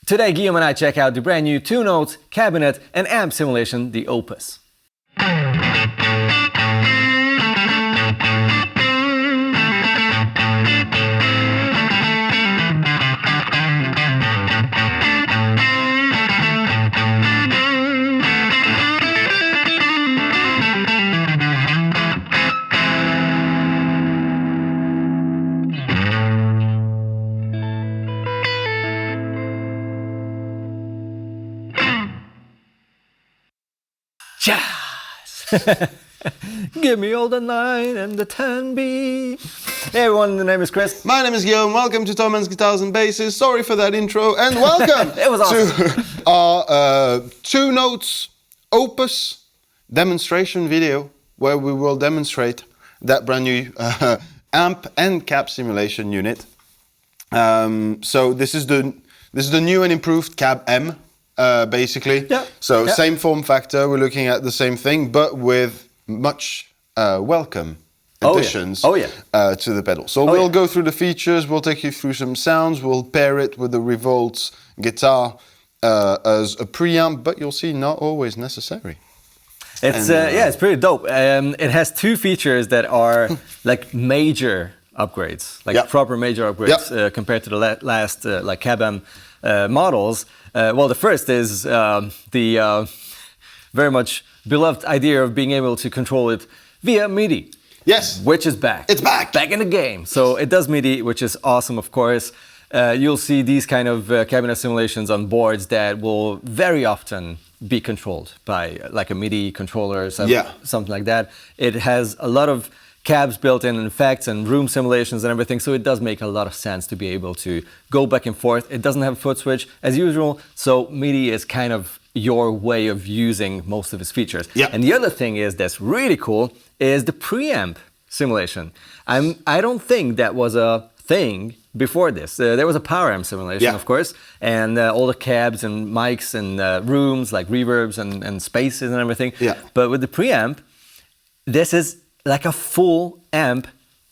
Today, Guillaume and I check out the brand new 2-note cabinet and amp simulation, the Opus. Jazz! Give me all the 9 and the 10B. Hey everyone, the name is Kris. My name is Guillaume. Welcome to Thomann's Guitars and Basses. Sorry for that intro, and welcome It was awesome. to our 2 Notes Opus demonstration video, where we will demonstrate that brand new amp and cab simulation unit. So this is the new and improved Cab M. Basically. Yeah. So same form factor, we're looking at the same thing, but with much welcome additions to the pedal. So we'll go through the features, we'll take you through some sounds, we'll pair it with the Revolt guitar as a preamp, but you'll see not always necessary. It's it's pretty dope. It has 2 features that are like major upgrades, like proper major upgrades compared to the last like Cab M models. Well, the first is the very much beloved idea of being able to control it via MIDI. Yes. Which is back. It's back. Back in the game. So it does MIDI, which is awesome, of course. You'll see these kind of cabinet simulations on boards that will very often be controlled by like a MIDI controller or something like that. It has a lot of cabs built in effects and room simulations and everything, so it does make a lot of sense to be able to go back and forth. It doesn't have a foot switch as usual, so MIDI is kind of your way of using most of its features. And the other thing is that's really cool is the preamp simulation. I don't think that was a thing before this. There was a poweramp simulation, of course, and all the cabs and mics and rooms like reverbs and spaces and everything. But with the preamp, this is like a full amp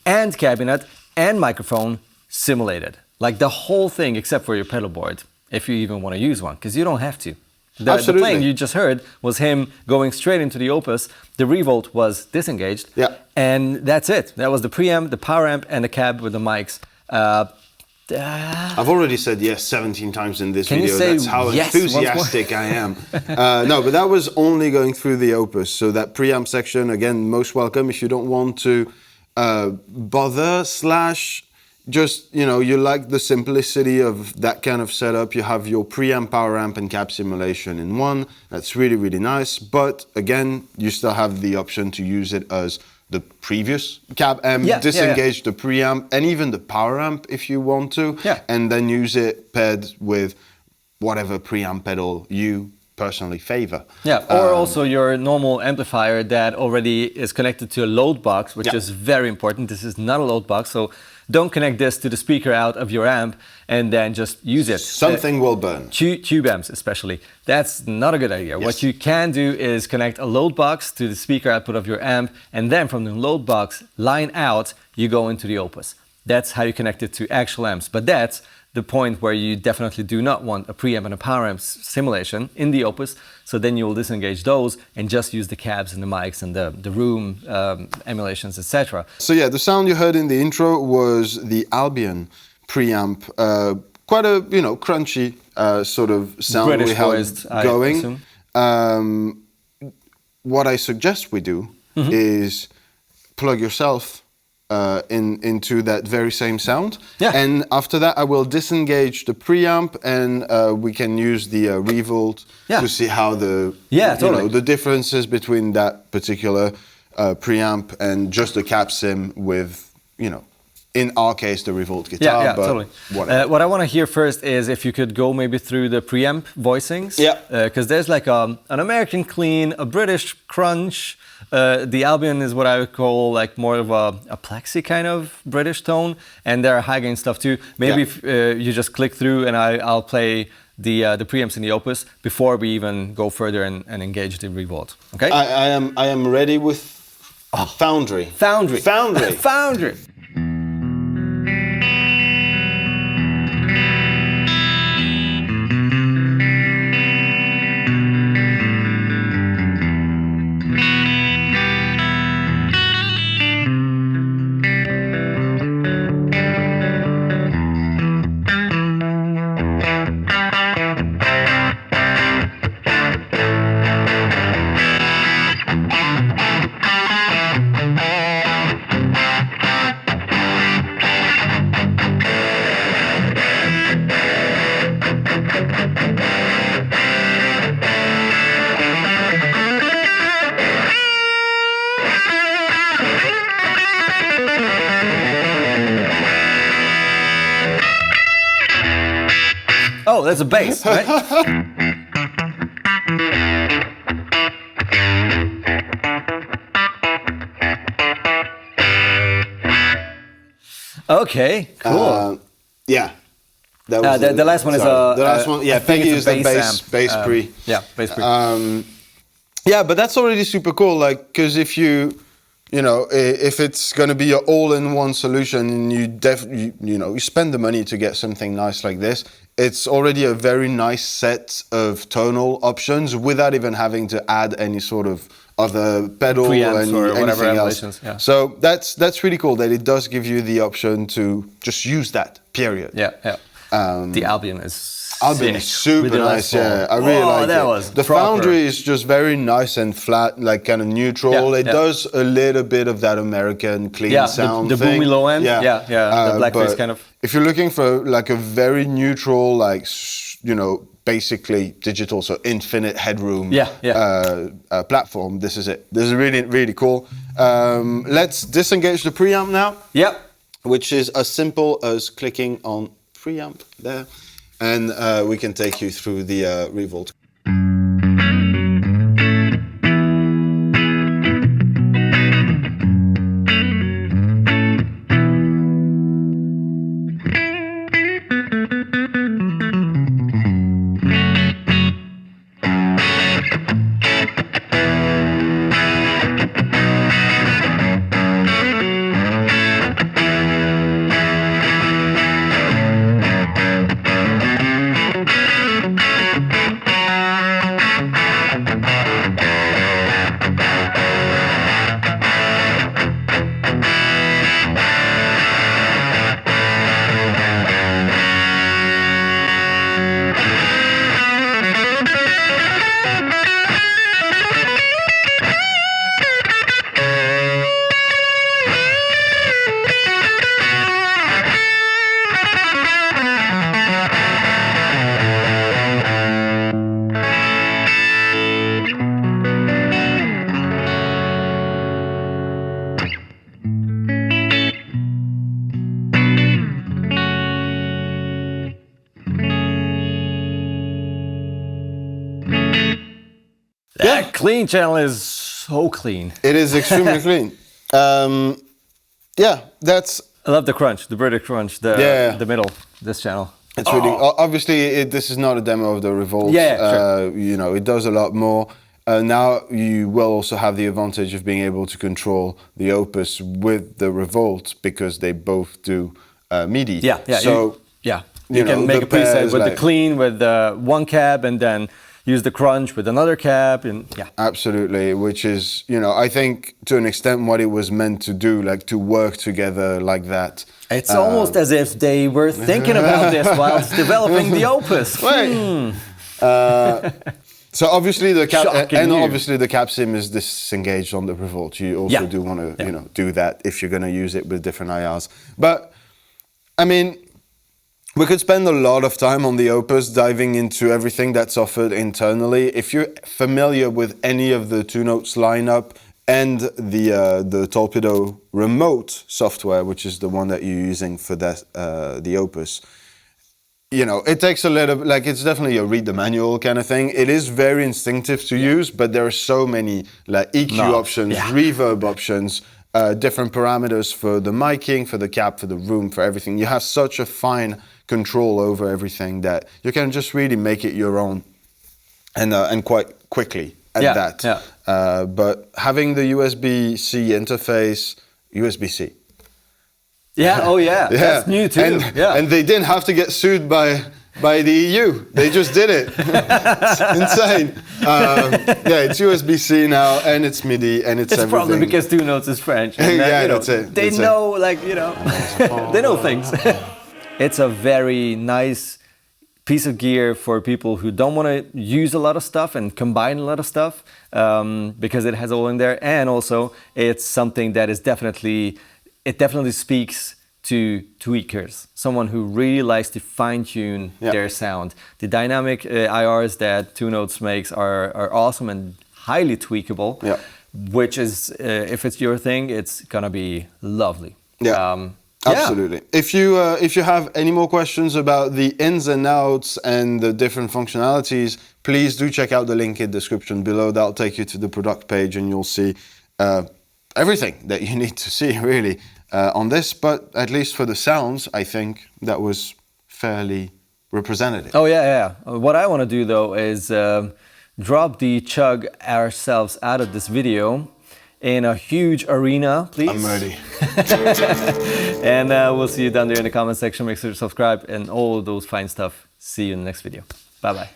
and cabinet and microphone simulated. Like the whole thing except for your pedal board, if you even want to use one, because you don't have to. The playing you just heard was him going straight into the Opus. The Revolt was disengaged, and that's it. That was the preamp, the power amp, and the cab with the mics. I've already said yes 17 times in this video. That's how enthusiastic I am. No, but that was only going through the Opus. So that preamp section, again, most welcome if you don't want to bother / just, you know, you like the simplicity of that kind of setup. You have your preamp, power amp, and cab simulation in one. That's really, really nice. But again, you still have the option to use it as the previous Cab M, disengage the preamp and even the power amp if you want to, and then use it paired with whatever preamp pedal you personally favor. Or also your normal amplifier that already is connected to a load box, which is very important. This is not a load box, so don't connect this to the speaker out of your amp and then just use it. Something will burn. Tube amps especially. That's not a good idea. What you can do is connect a load box to the speaker output of your amp, and then from the load box line out, you go into the Opus. That's how you connect it to actual amps. But that's the point where you definitely do not want a preamp and a power amp simulation in the Opus, so then you will disengage those and just use the cabs and the mics and the room emulations, etc. So yeah, the sound you heard in the intro was the Albion preamp, quite a crunchy sort of sound British we had voiced, going. What I suggest we do is plug yourself into that very same sound. And after that, I will disengage the preamp, and we can use the Revolt to see how the the differences between that particular preamp and just the cab sim with, in our case, the Revolt guitar. What I want to hear first is if you could go maybe through the preamp voicings. Because there's like an American clean, a British crunch. The Albion is what I would call like more of a plexi kind of British tone, and there are high gain stuff too. Maybe if you just click through and I'll play the preamps in the Opus before we even go further and engage the Revolt. Okay? I am ready with Foundry. Foundry. Oh, that's a bass, right? Okay, cool. Yeah. That was the last one is the last one. Yeah, Peggy is the bass pre. Yeah, bass pre. Yeah, but that's already super cool. Like, because if you know, if it's going to be an all-in-one solution, and you spend the money to get something nice like this, it's already a very nice set of tonal options without even having to add any sort of other pedal Preamps or whatever else. Yeah. So that's really cool that it does give you the option to just use that. Period. Yeah, yeah. The Albion is super nice. Yeah, I really like it. The Foundry is just very nice and flat, like kind of neutral. It does a little bit of that American clean sound the thing. Boomy low end. Yeah. The blackface kind of. If you're looking for like a very neutral, like basically digital, so infinite headroom platform, this is it. This is really, really cool. Let's disengage the preamp now. Yep. Which is as simple as clicking on preamp there, and we can take you through the Revolt. That clean channel is so clean. It is extremely clean. Yeah, that's. I love the crunch, the British crunch, the middle, this channel. It's really obviously this is not a demo of the Revolt. Sure. You know, it does a lot more. Now you will also have the advantage of being able to control the Opus with the Revolt because they both do MIDI. Yeah. So you can make a preset with the clean, with one cab, and then use the crunch with another cab, and absolutely, which is, you know, I think to an extent what it was meant to do, like to work together like that. It's almost as if they were thinking about this whilst developing the Opus. So obviously the cap obviously the cap sim is disengaged on the Revolt. You also do want to do that if you're going to use it with different IRs. But I mean, we could spend a lot of time on the Opus diving into everything that's offered internally. If you're familiar with any of the Two Notes lineup and the Torpedo remote software, which is the one that you're using for that the Opus, you know, it takes a little, like, it's definitely a read the manual kind of thing. It is very instinctive to use, but there are so many like EQ options, reverb options, different parameters for the miking, for the cap, for the room, for everything. You have such a fine control over everything that you can just really make it your own, and quite quickly at that. But having the USB-C interface, USB-C. That's new too. And they didn't have to get sued by the EU. They just did it. It's insane. It's USB-C now, and it's MIDI, and it's everything. It's probably because Two Notes is French. And that's it. They know, they know things. It's a very nice piece of gear for people who don't want to use a lot of stuff and combine a lot of stuff, because it has all in there. And also, it's something that is definitely speaks to tweakers, someone who really likes to fine-tune their sound. The dynamic IRs that Two Notes makes are awesome and highly tweakable, which is, if it's your thing, it's gonna be lovely. Absolutely. Yeah. If you have any more questions about the ins and outs and the different functionalities, please do check out the link in the description below. That'll take you to the product page and you'll see everything that you need to see really on this. But at least for the sounds, I think that was fairly representative. Oh yeah. What I want to do though is drop the chug ourselves out of this video in a huge arena, please. I'm ready. And we'll see you down there in the comment section. Make sure to subscribe and all those fine stuff. See you in the next video. Bye-bye.